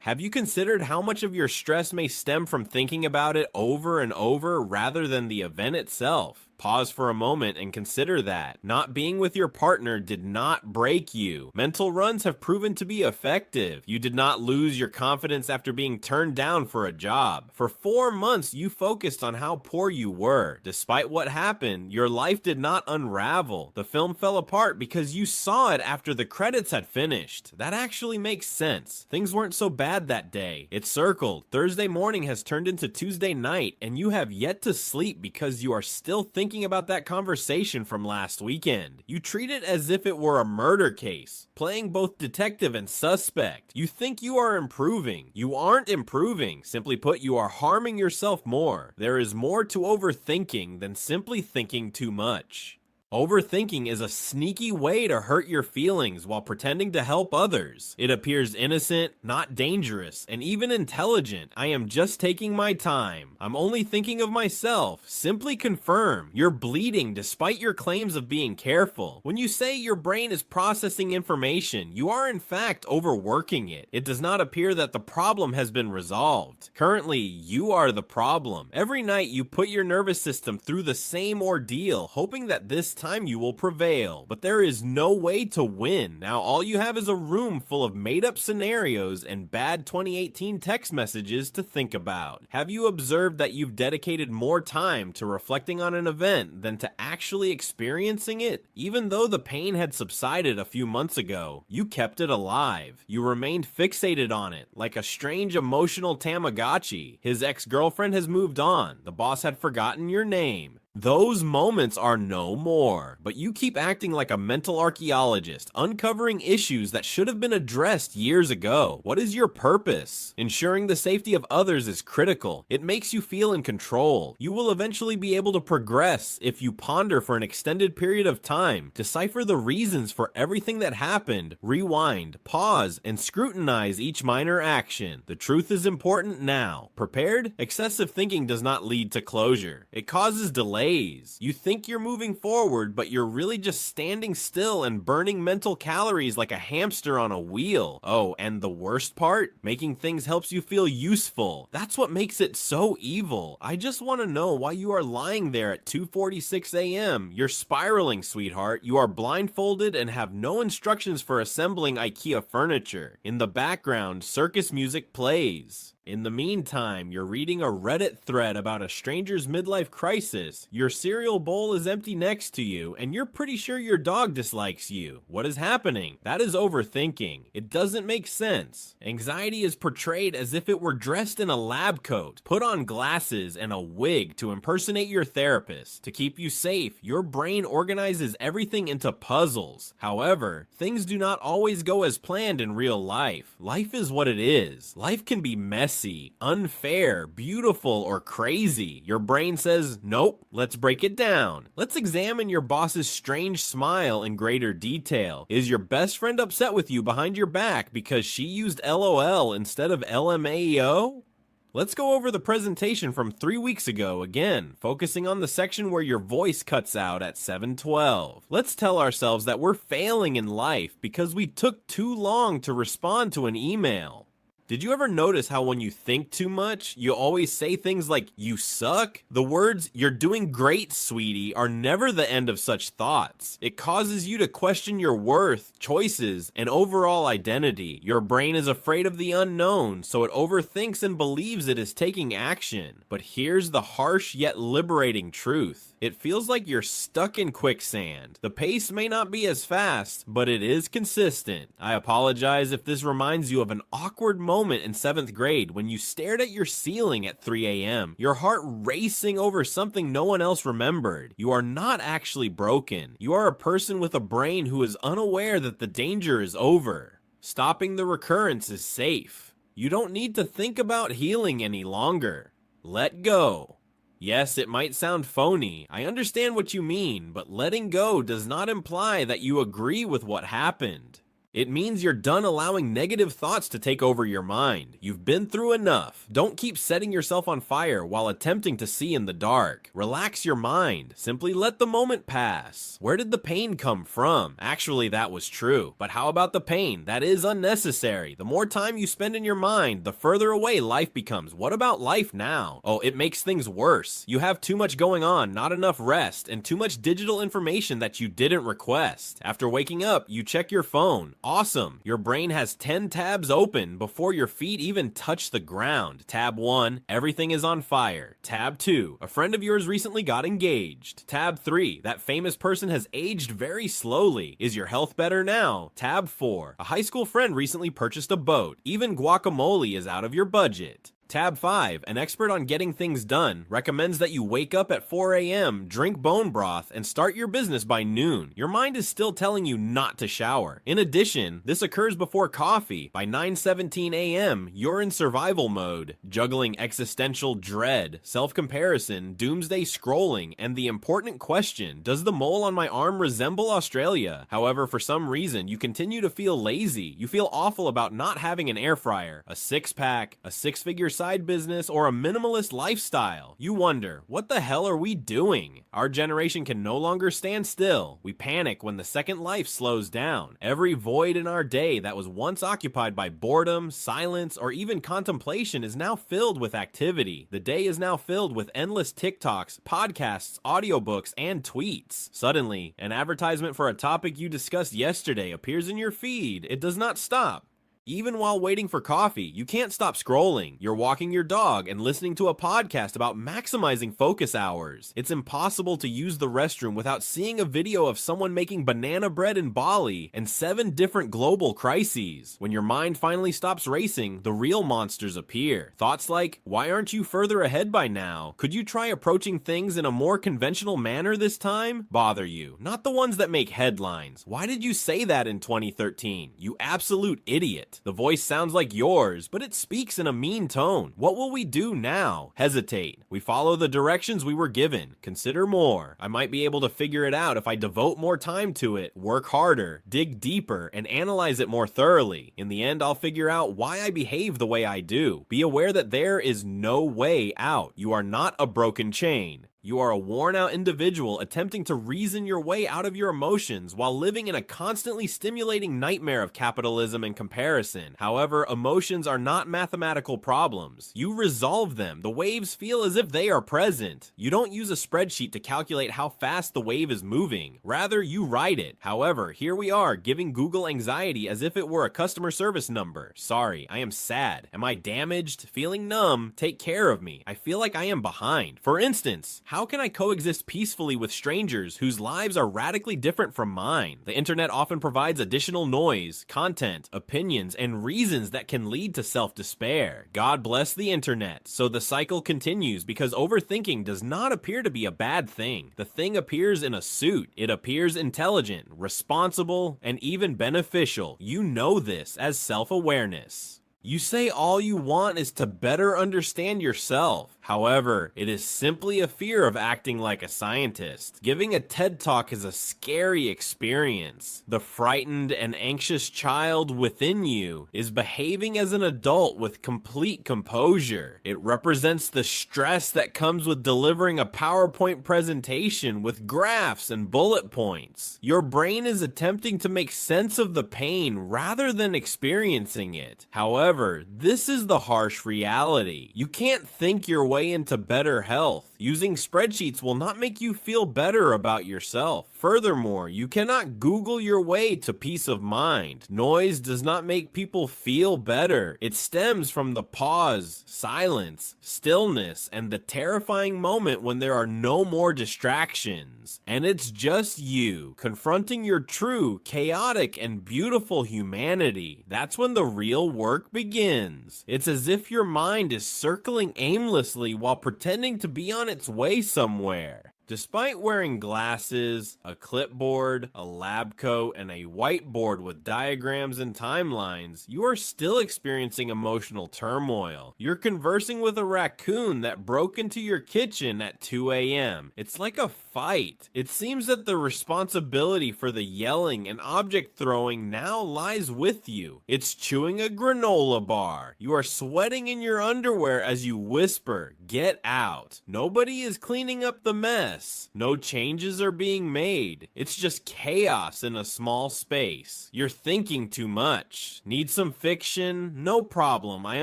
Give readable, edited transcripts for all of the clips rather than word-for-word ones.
Have you considered how much of your stress may stem from thinking about it over and over rather than the event itself? Pause for a moment and consider that. Not being with your partner did not break you. Mental runs have proven to be effective. You did not lose your confidence after being turned down for a job. For 4 months, you focused on how poor you were. Despite what happened, your life did not unravel. The film fell apart because you saw it after the credits had finished. That actually makes sense. Things weren't so bad that day. It circled. Thursday morning has turned into Tuesday night, and you have yet to sleep because you are still thinking about that conversation from last weekend. You treat it as if it were a murder case, playing both detective and suspect. You think you are improving. You aren't improving. Simply put, you are harming yourself more. There is more to overthinking than simply thinking too much. Overthinking is a sneaky way to hurt your feelings while pretending to help others. It appears innocent, not dangerous, and even intelligent. I am just taking my time. I'm only thinking of myself. Simply confirm. You're bleeding despite your claims of being careful. When you say your brain is processing information, you are in fact overworking it. It does not appear that the problem has been resolved. Currently, you are the problem. Every night you put your nervous system through the same ordeal, hoping that this time you will prevail, but there is no way to win. Now all you have is a room full of made-up scenarios and bad 2018 text messages to think about. Have you observed that you've dedicated more time to reflecting on an event than to actually experiencing it? Even though the pain had subsided a few months ago, you kept it alive. You remained fixated on it, like a strange emotional Tamagotchi. His ex-girlfriend has moved on. The boss had forgotten your name. Those moments are no more, but you keep acting like a mental archaeologist, uncovering issues that should have been addressed years ago. What is your purpose? Ensuring the safety of others is critical. It makes you feel in control. You will eventually be able to progress if you ponder for an extended period of time, decipher the reasons for everything that happened, rewind, pause, and scrutinize each minor action. The truth is important now. Prepared? Excessive thinking does not lead to closure. It causes delay. You think you're moving forward, but you're really just standing still and burning mental calories like a hamster on a wheel. Oh, and the worst part? Making things helps you feel useful. That's what makes it so evil. I just want to know why you are lying there at 2:46 a.m. You're spiraling, sweetheart. You are blindfolded and have no instructions for assembling IKEA furniture. In the background, circus music plays. In the meantime, you're reading a Reddit thread about a stranger's midlife crisis. Your cereal bowl is empty next to you, and you're pretty sure your dog dislikes you. What is happening? That is overthinking. It doesn't make sense. Anxiety is portrayed as if it were dressed in a lab coat. Put on glasses and a wig to impersonate your therapist. To keep you safe, your brain organizes everything into puzzles. However, things do not always go as planned in real life. Life is what it is. Life can be messy, unfair, beautiful, or crazy. Your brain says, nope, let's break it down. Let's examine your boss's strange smile in greater detail. Is your best friend upset with you behind your back because she used LOL instead of LMAO? Let's go over the presentation from 3 weeks ago again, focusing on the section where your voice cuts out at 7:12. Let's tell ourselves that we're failing in life because we took too long to respond to an email. Did you ever notice how when you think too much, you always say things like, you suck? The words, you're doing great, sweetie, are never the end of such thoughts. It causes you to question your worth, choices, and overall identity. Your brain is afraid of the unknown, so it overthinks and believes it is taking action. But here's the harsh yet liberating truth. It feels like you're stuck in quicksand. The pace may not be as fast, but it is consistent. I apologize if this reminds you of an awkward moment in 7th grade when you stared at your ceiling at 3 a.m., your heart racing over something no one else remembered. You are not actually broken. You are a person with a brain who is unaware that the danger is over. Stopping the recurrence is safe. You don't need to think about healing any longer. Let go. Yes, it might sound phony. I understand what you mean, but letting go does not imply that you agree with what happened. It means you're done allowing negative thoughts to take over your mind. You've been through enough. Don't keep setting yourself on fire while attempting to see in the dark. Relax your mind. Simply let the moment pass. Where did the pain come from? Actually, that was true. But how about the pain? That is unnecessary. The more time you spend in your mind, the further away life becomes. What about life now? Oh, it makes things worse. You have too much going on, not enough rest, and too much digital information that you didn't request. After waking up, you check your phone. Awesome. Your brain has 10 tabs open before your feet even touch the ground. Tab 1, everything is on fire. Tab 2, a friend of yours recently got engaged. Tab 3, that famous person has aged very slowly. Is your health better now? Tab 4, a high school friend recently purchased a boat. Even guacamole is out of your budget. Tab 5, an expert on getting things done, recommends that you wake up at 4 a.m., drink bone broth, and start your business by noon. Your mind is still telling you not to shower. In addition, this occurs before coffee. By 9:17 a.m., you're in survival mode, juggling existential dread, self-comparison, doomsday scrolling, and the important question, does the mole on my arm resemble Australia? However, for some reason, you continue to feel lazy. You feel awful about not having an air fryer, a six-pack, a six-figure side business, or a minimalist lifestyle. You wonder, what the hell are we doing? Our generation can no longer stand still. We panic when the second life slows down. Every void in our day that was once occupied by boredom, silence, or even contemplation is now filled with activity. The day is now filled with endless TikToks, podcasts, audiobooks, and tweets. Suddenly, an advertisement for a topic you discussed yesterday appears in your feed. It does not stop. Even while waiting for coffee, you can't stop scrolling. You're walking your dog and listening to a podcast about maximizing focus hours. It's impossible to use the restroom without seeing a video of someone making banana bread in Bali and 7 different global crises. When your mind finally stops racing, the real monsters appear. Thoughts like, why aren't you further ahead by now? Could you try approaching things in a more conventional manner this time? Bother you, not the ones that make headlines. Why did you say that in 2013? You absolute idiot. The voice sounds like yours, but it speaks in a mean tone. What will we do now? Hesitate. We follow the directions we were given. Consider more. I might be able to figure it out if I devote more time to it, work harder, dig deeper, and analyze it more thoroughly. In the end, I'll figure out why I behave the way I do. Be aware that there is no way out. You are not a broken chain. You are a worn-out individual attempting to reason your way out of your emotions while living in a constantly stimulating nightmare of capitalism and comparison. However, emotions are not mathematical problems. You resolve them. The waves feel as if they are present. You don't use a spreadsheet to calculate how fast the wave is moving. Rather, you ride it. However, here we are, giving Google anxiety as if it were a customer service number. Sorry, I am sad. Am I damaged? Feeling numb? Take care of me. I feel like I am behind. For instance, how can I coexist peacefully with strangers whose lives are radically different from mine? The internet often provides additional noise, content, opinions, and reasons that can lead to self-despair. God bless the internet. So the cycle continues because overthinking does not appear to be a bad thing. The thing appears in a suit. It appears intelligent, responsible, and even beneficial. You know this as self-awareness. You say all you want is to better understand yourself. However, it is simply a fear of acting like a scientist. Giving a TED Talk is a scary experience. The frightened and anxious child within you is behaving as an adult with complete composure. It represents the stress that comes with delivering a PowerPoint presentation with graphs and bullet points. Your brain is attempting to make sense of the pain rather than experiencing it. However, this is the harsh reality. You can't think your way into better health. Using spreadsheets will not make you feel better about yourself. Furthermore, you cannot Google your way to peace of mind. Noise does not make people feel better. It stems from the pause, silence, stillness, and the terrifying moment when there are no more distractions. And it's just you, confronting your true, chaotic, and beautiful humanity. That's when the real work begins. It's as if your mind is circling aimlessly while pretending to be on its way somewhere. Despite wearing glasses, a clipboard, a lab coat, and a whiteboard with diagrams and timelines, you are still experiencing emotional turmoil. You're conversing with a raccoon that broke into your kitchen at 2 a.m. It's like a fight. It seems that the responsibility for the yelling and object throwing now lies with you. It's chewing a granola bar. You are sweating in your underwear as you whisper, "Get out." Nobody is cleaning up the mess. No changes are being made. It's just chaos in a small space. You're thinking too much. Need some fiction? No problem, I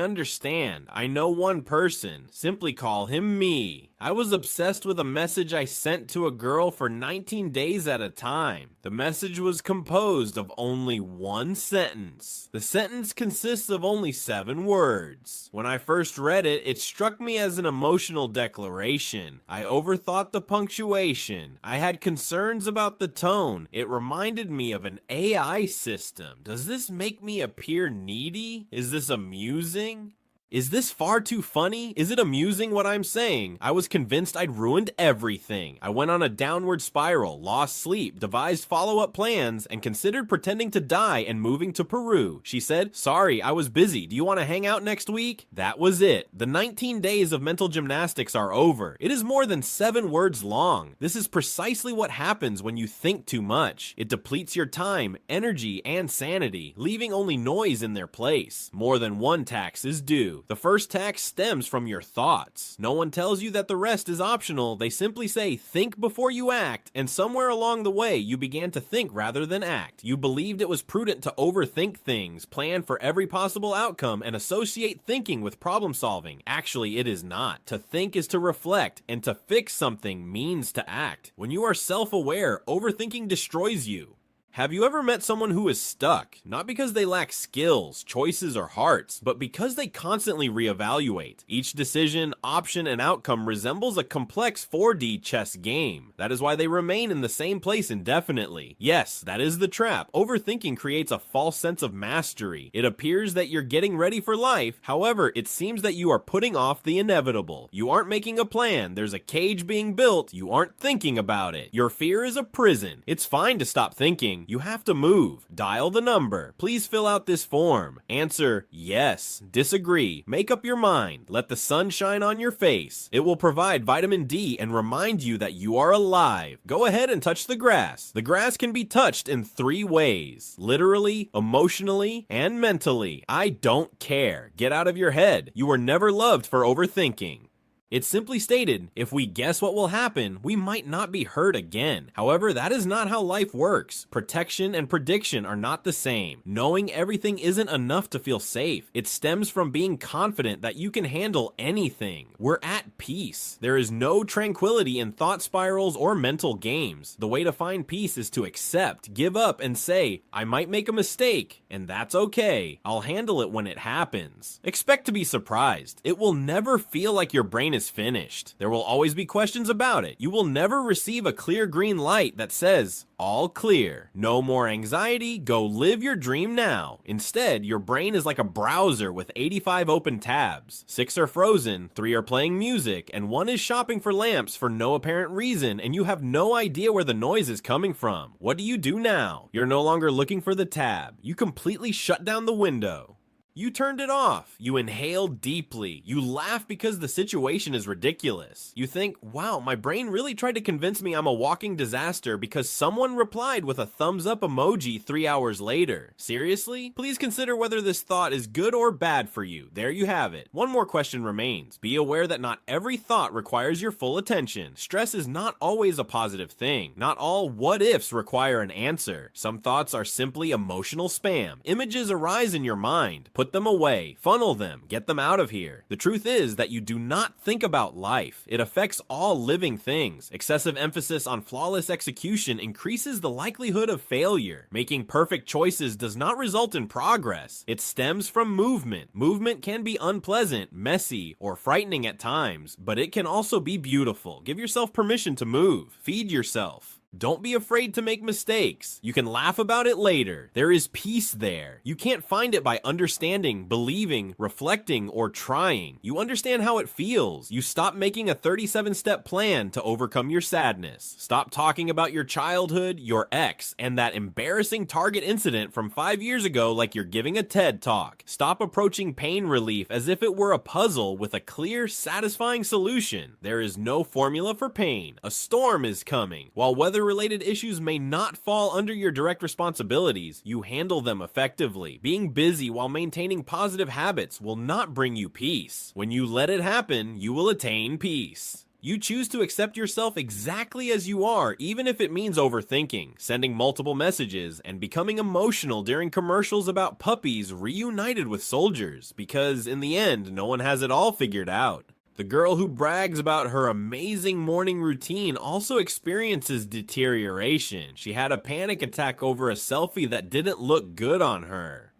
understand. I know one person. Simply call him me. I was obsessed with a message I sent to a girl for 19 days at a time. The message was composed of only one sentence. The sentence consists of only 7 words. When I first read it, it struck me as an emotional declaration. I overthought the punctuation. I had concerns about the tone. It reminded me of an AI system. Does this make me appear needy? Is this amusing? Is this far too funny? Is it amusing what I'm saying? I was convinced I'd ruined everything. I went on a downward spiral, lost sleep, devised follow-up plans, and considered pretending to die and moving to Peru. She said, "Sorry, I was busy. Do you want to hang out next week?" That was it. The 19 days of mental gymnastics are over. It is more than 7 words long. This is precisely what happens when you think too much. It depletes your time, energy, and sanity, leaving only noise in their place. More than one tax is due. The first tax stems from your thoughts. No one tells you that the rest is optional. They simply say, think before you act, and somewhere along the way, you began to think rather than act. You believed it was prudent to overthink things, plan for every possible outcome, and associate thinking with problem solving. Actually, it is not. To think is to reflect, and to fix something means to act. When you are self-aware, overthinking destroys you. Have you ever met someone who is stuck? Not because they lack skills, choices, or hearts, but because they constantly reevaluate. Each decision, option, and outcome resembles a complex 4D chess game. That is why they remain in the same place indefinitely. Yes, that is the trap. Overthinking creates a false sense of mastery. It appears that you're getting ready for life. However, it seems that you are putting off the inevitable. You aren't making a plan. There's a cage being built. You aren't thinking about it. Your fear is a prison. It's fine to stop thinking. You have to move. Dial the number. Please fill out this form. Answer yes. Disagree. Make up your mind. Let the sun shine on your face. It will provide vitamin D and remind you that you are alive. Go ahead and touch the grass. The grass can be touched in 3 ways. Literally, emotionally, and mentally. I don't care. Get out of your head. You were never loved for overthinking. It's simply stated, if we guess what will happen, we might not be hurt again. However, that is not how life works. Protection and prediction are not the same. Knowing everything isn't enough to feel safe. It stems from being confident that you can handle anything. We're at peace. There is no tranquility in thought spirals or mental games. The way to find peace is to accept, give up, and say, I might make a mistake, and that's okay. I'll handle it when it happens. Expect to be surprised. It will never feel like your brain is finished. There will always be questions about it. You will never receive a clear green light that says, all clear. No more anxiety, go live your dream now. Instead, your brain is like a browser with 85 open tabs. 6 are frozen, 3 are playing music, and 1 is shopping for lamps for no apparent reason, and you have no idea where the noise is coming from. What do you do now? You're no longer looking for the tab. You completely shut down the window. You turned it off. You inhale deeply. You laugh because the situation is ridiculous. You think, wow, my brain really tried to convince me I'm a walking disaster because someone replied with a thumbs up emoji 3 hours later. Seriously? Please consider whether this thought is good or bad for you. There you have it. One more question remains. Be aware that not every thought requires your full attention. Stress is not always a positive thing. Not all what ifs require an answer. Some thoughts are simply emotional spam. Images arise in your mind. Put them away, funnel them, get them out of here. The truth is that you do not think about life. It affects all living things. Excessive emphasis on flawless execution increases the likelihood of failure. Making perfect choices does not result in progress. It stems from movement. Movement can be unpleasant, messy, or frightening at times, but it can also be beautiful. Give yourself permission to move. Feed yourself. Don't be afraid to make mistakes. You can laugh about it later. There is peace there. You can't find it by understanding, believing, reflecting, or trying. You understand how it feels. You stop making a 37-step plan to overcome your sadness. Stop talking about your childhood, your ex, and that embarrassing Target incident from 5 years ago like you're giving a TED Talk. Stop approaching pain relief as if it were a puzzle with a clear, satisfying solution. There is no formula for pain. A storm is coming. While weather-related issues may not fall under your direct responsibilities, you handle them effectively. Being busy while maintaining positive habits will not bring you peace. When you let it happen, you will attain peace. You choose to accept yourself exactly as you are, even if it means overthinking, sending multiple messages, and becoming emotional during commercials about puppies reunited with soldiers, because in the end, no one has it all figured out. The girl who brags about her amazing morning routine also experiences deterioration. She had a panic attack over a selfie that didn't look good on her.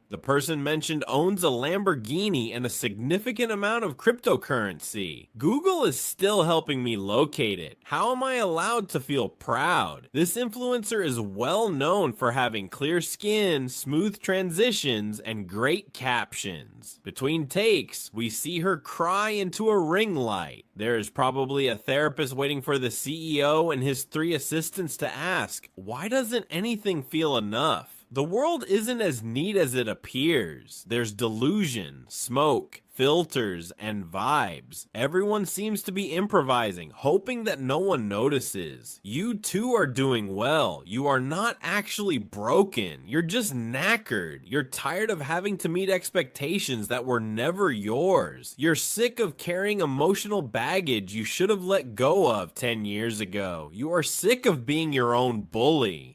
The person mentioned owns a Lamborghini and a significant amount of cryptocurrency. Google is still helping me locate it. How am I allowed to feel proud? This influencer is well known for having clear skin, smooth transitions, and great captions. Between takes, we see her cry into a ring light. There is probably a therapist waiting for the CEO and his 3 assistants to ask, why doesn't anything feel enough? The world isn't as neat as it appears. There's delusion, smoke, filters, and vibes. Everyone seems to be improvising, hoping that no one notices. You too are doing well. You are not actually broken. You're just knackered. You're tired of having to meet expectations that were never yours. You're sick of carrying emotional baggage you should have let go of 10 years ago. You are sick of being your own bully.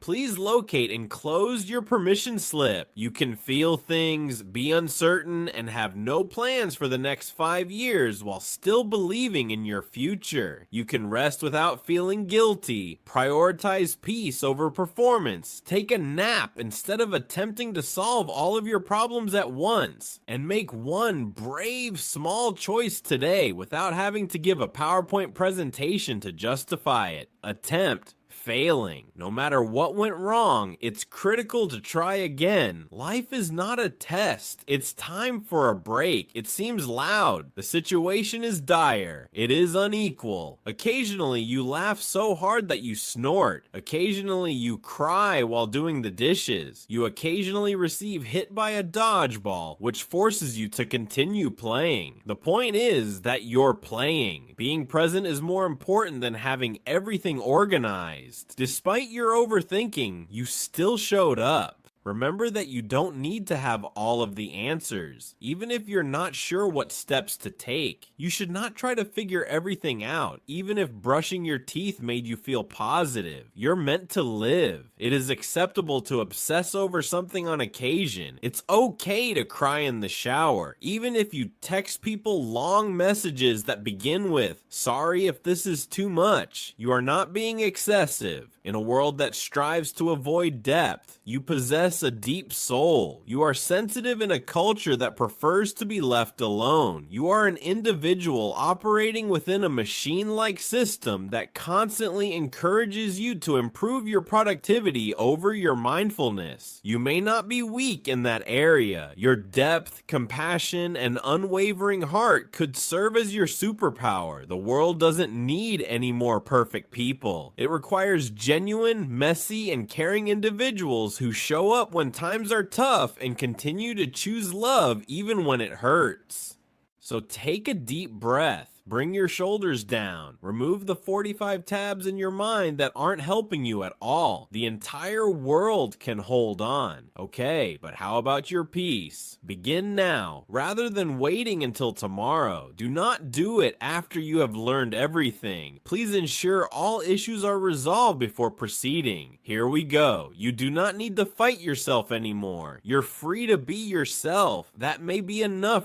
Please locate and close your permission slip. You can feel things, be uncertain, and have no plans for the next 5 years while still believing in your future. You can rest without feeling guilty, prioritize peace over performance, take a nap instead of attempting to solve all of your problems at once, and make one brave small choice today without having to give a PowerPoint presentation to justify it. Attempt failing. No matter what went wrong, it's critical to try again. Life is not a test. It's time for a break. It seems loud. The situation is dire. It is unequal. Occasionally, you laugh so hard that you snort. Occasionally, you cry while doing the dishes. You occasionally receive hit by a dodgeball, which forces you to continue playing. The point is that you're playing. Being present is more important than having everything organized. Despite your overthinking, you still showed up. Remember that you don't need to have all of the answers. Even if you're not sure what steps to take, you should not try to figure everything out, even if brushing your teeth made you feel positive. You're meant to live. It is acceptable to obsess over something on occasion. It's okay to cry in the shower, even if you text people long messages that begin with, "Sorry if this is too much." You are not being excessive. In a world that strives to avoid depth, you possess a deep soul. You are sensitive in a culture that prefers to be left alone. You are an individual operating within a machine-like system that constantly encourages you to improve your productivity over your mindfulness. You may not be weak in that area. Your depth, compassion, and unwavering heart could serve as your superpower. The world doesn't need any more perfect people. It requires genuine, messy, and caring individuals who show up when times are tough and continue to choose love even when it hurts. So take a deep breath. Bring your shoulders down. Remove the 45 tabs in your mind that aren't helping you at all. The entire world can hold on. Okay, but how about your peace? Begin now, rather than waiting until tomorrow. Do not do it after you have learned everything. Please ensure all issues are resolved before proceeding. Here we go. You do not need to fight yourself anymore. You're free to be yourself. That may be enough